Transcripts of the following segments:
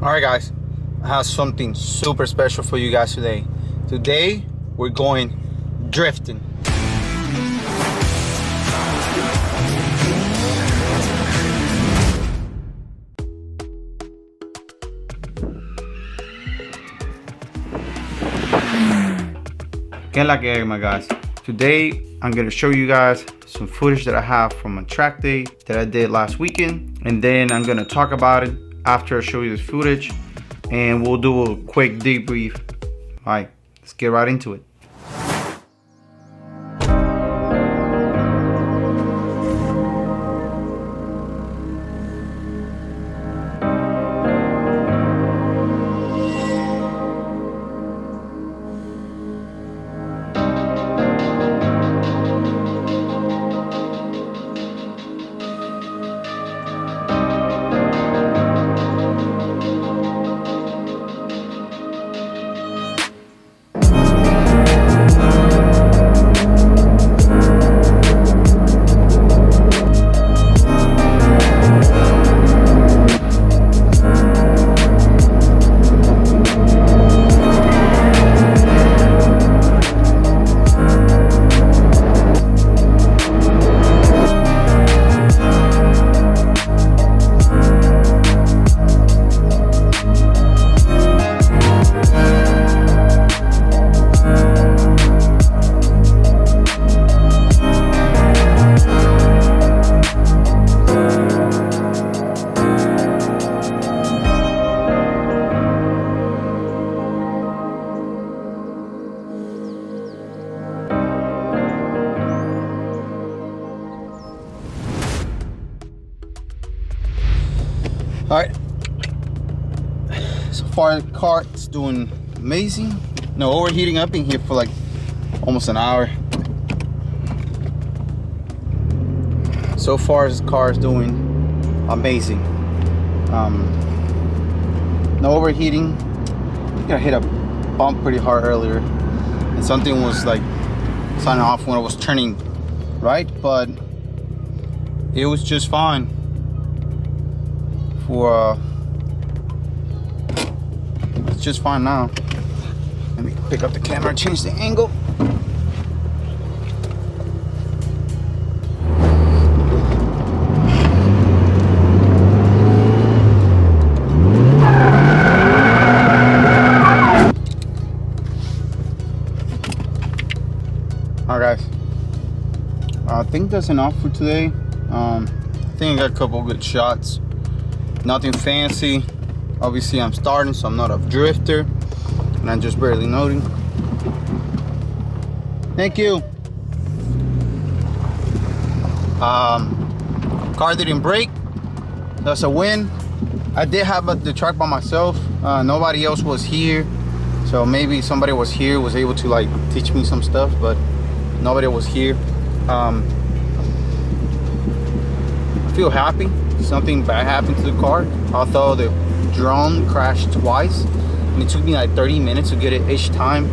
Alright guys, I have something super special for you guys today. Today we're going drifting. ¿Qué es la que hay, my guys? Today I'm gonna show you guys some footage that I have from a track day that I did last weekend, and then I'm gonna talk about it after I show you this footage, and we'll do a quick debrief. All right, let's get right into it. All right, so far the car is doing amazing. No overheating. I've been here for like almost an hour. So far this car is doing amazing. No overheating. I think I hit a bump pretty hard earlier and something was like signing off when I was turning right, but it was just fine. It's just fine now. Let me pick up the camera, change the angle. Alright guys, I think that's enough for today. I think I got a couple good shots. Nothing fancy. Obviously I'm starting, so I'm not a drifter and I'm just barely noting. Thank you. Car didn't break. That's a win. I did have the track by myself. Nobody else was here, so maybe somebody was here, was able to like teach me some stuff, but nobody was here. I feel happy. Something bad happened to the car. Although the drone crashed twice and it took me like 30 minutes to get it each time.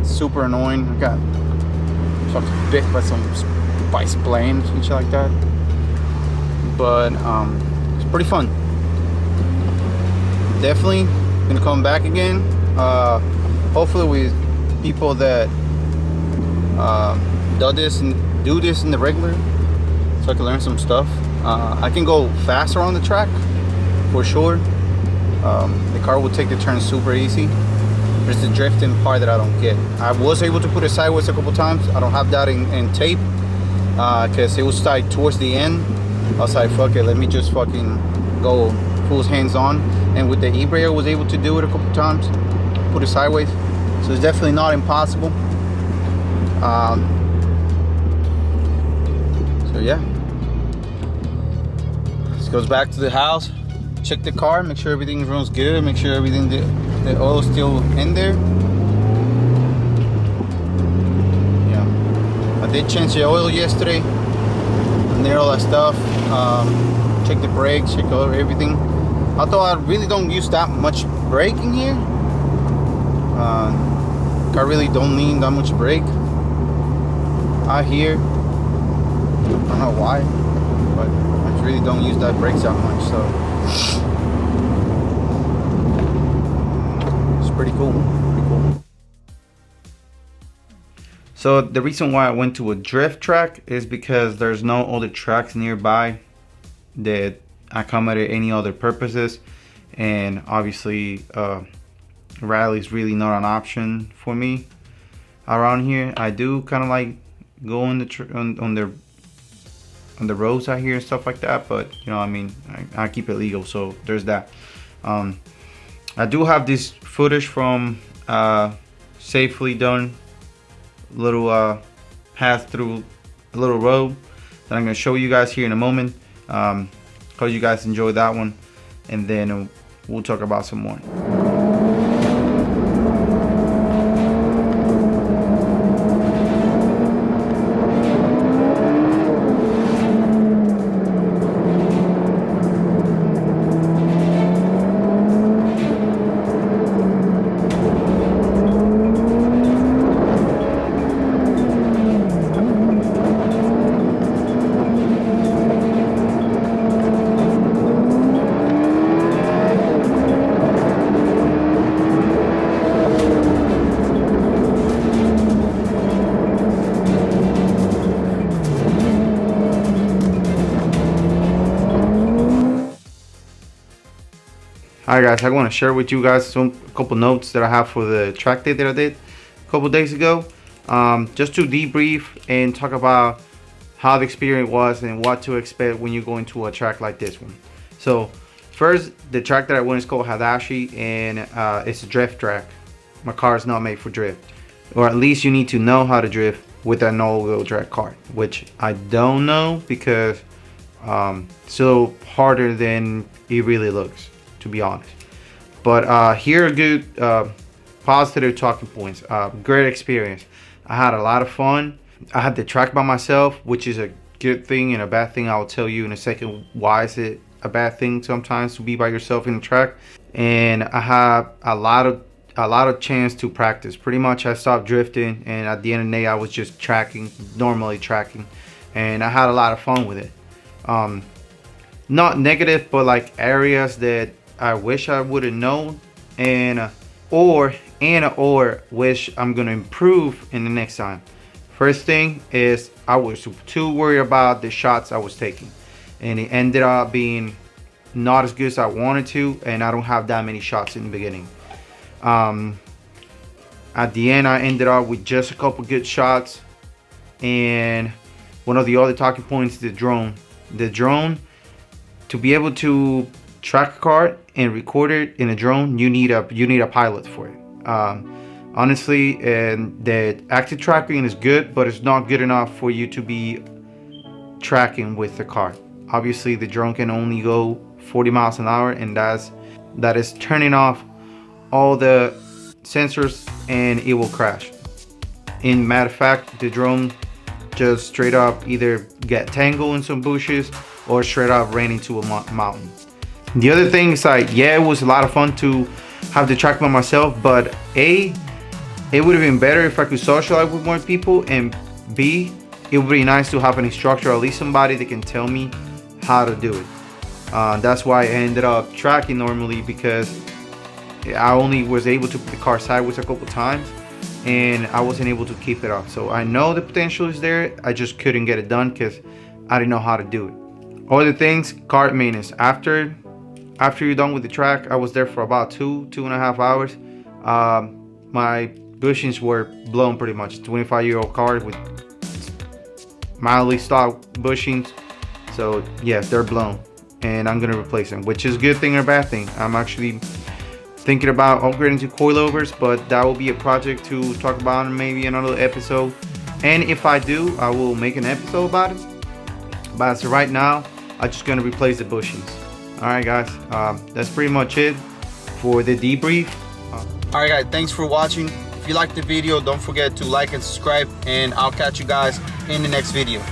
Super annoying. I got fucking bit by some spice planes and shit like that, but it's pretty fun. Definitely gonna come back again, hopefully with people that do this in the regular, so I can learn some stuff. I can go faster on the track for sure. The car will take the turn super easy. There's the drifting part that I don't get. I was able to put it sideways a couple times. I don't have that in tape because it was tied towards the end. I was like, fuck it, let me just fucking go full hands on. And with the e-brake I was able to do it a couple times, put it sideways. So it's definitely not impossible. So yeah, goes back to the house, check the car, make sure everything runs good, make sure everything the oil is still in there. Yeah, I did change the oil yesterday and all that stuff. Check the brakes, check over everything. Although I really don't use that much brake in here, I really don't need that much brake out here. I don't know why, but I really don't use that brakes that much. So pretty cool. Pretty cool. So the reason why I went to a drift track is because there's no other tracks nearby that accommodate any other purposes, and obviously rally is really not an option for me around here. I do kind of like go on the on the roads out here and stuff like that, but you know, I mean, I keep it legal, so there's that. I do have this footage from safely done little path through a little road that I'm going to show you guys here in a moment. Hope you guys enjoy that one, and then we'll talk about some more. Alright guys, I want to share with you guys a couple notes that I have for the track day that I did a couple days ago. Just to debrief and talk about how the experience was and what to expect when you go into a track like this one. So first, the track that I went is called Hadashi, and it's a drift track. My car is not made for drift, or at least you need to know how to drift with an all-wheel drive car, which I don't know because still harder than it really looks, to be honest. But here are good positive talking points. Great experience. I had a lot of fun. I had the track by myself, which is a good thing and a bad thing. I'll tell you in a second why is it a bad thing sometimes to be by yourself in the track. And I had a lot of chance to practice. Pretty much I stopped drifting, and at the end of the day I was just normally tracking, and I had a lot of fun with it. Not negative, but like areas that I wish I would have known, or wish I'm gonna improve in the next time. First thing is I was too worried about the shots I was taking, and it ended up being not as good as I wanted to, and I don't have that many shots in the beginning. At the end I ended up with just a couple good shots. And one of the other talking points is the drone. The drone, to be able to track a car and record it in a drone, you need a pilot for it. Honestly, and the active tracking is good, but it's not good enough for you to be tracking with the car. Obviously the drone can only go 40 miles an hour, and that is turning off all the sensors, and it will crash. In matter of fact, the drone just straight up either get tangled in some bushes or straight up ran into a mountain. The other thing is, like, yeah, it was a lot of fun to have the track by myself, but A, it would have been better if I could socialize with more people, and B, it would be nice to have an instructor, or at least somebody that can tell me how to do it. That's why I ended up tracking normally, because I only was able to put the car sideways a couple times, and I wasn't able to keep it up. So I know the potential is there, I just couldn't get it done because I didn't know how to do it. Other things, car maintenance. After you're done with the track, I was there for about 2.5 hours. My bushings were blown pretty much. 25-year-old car with mildly stock bushings. So yes, they're blown, and I'm gonna replace them, which is a good thing or bad thing. I'm actually thinking about upgrading to coilovers, but that will be a project to talk about in maybe another episode. And if I do, I will make an episode about it. But as of right now, I'm just gonna replace the bushings. Alright guys, that's pretty much it for the debrief. Alright guys, thanks for watching. If you liked the video, don't forget to like and subscribe, and I'll catch you guys in the next video.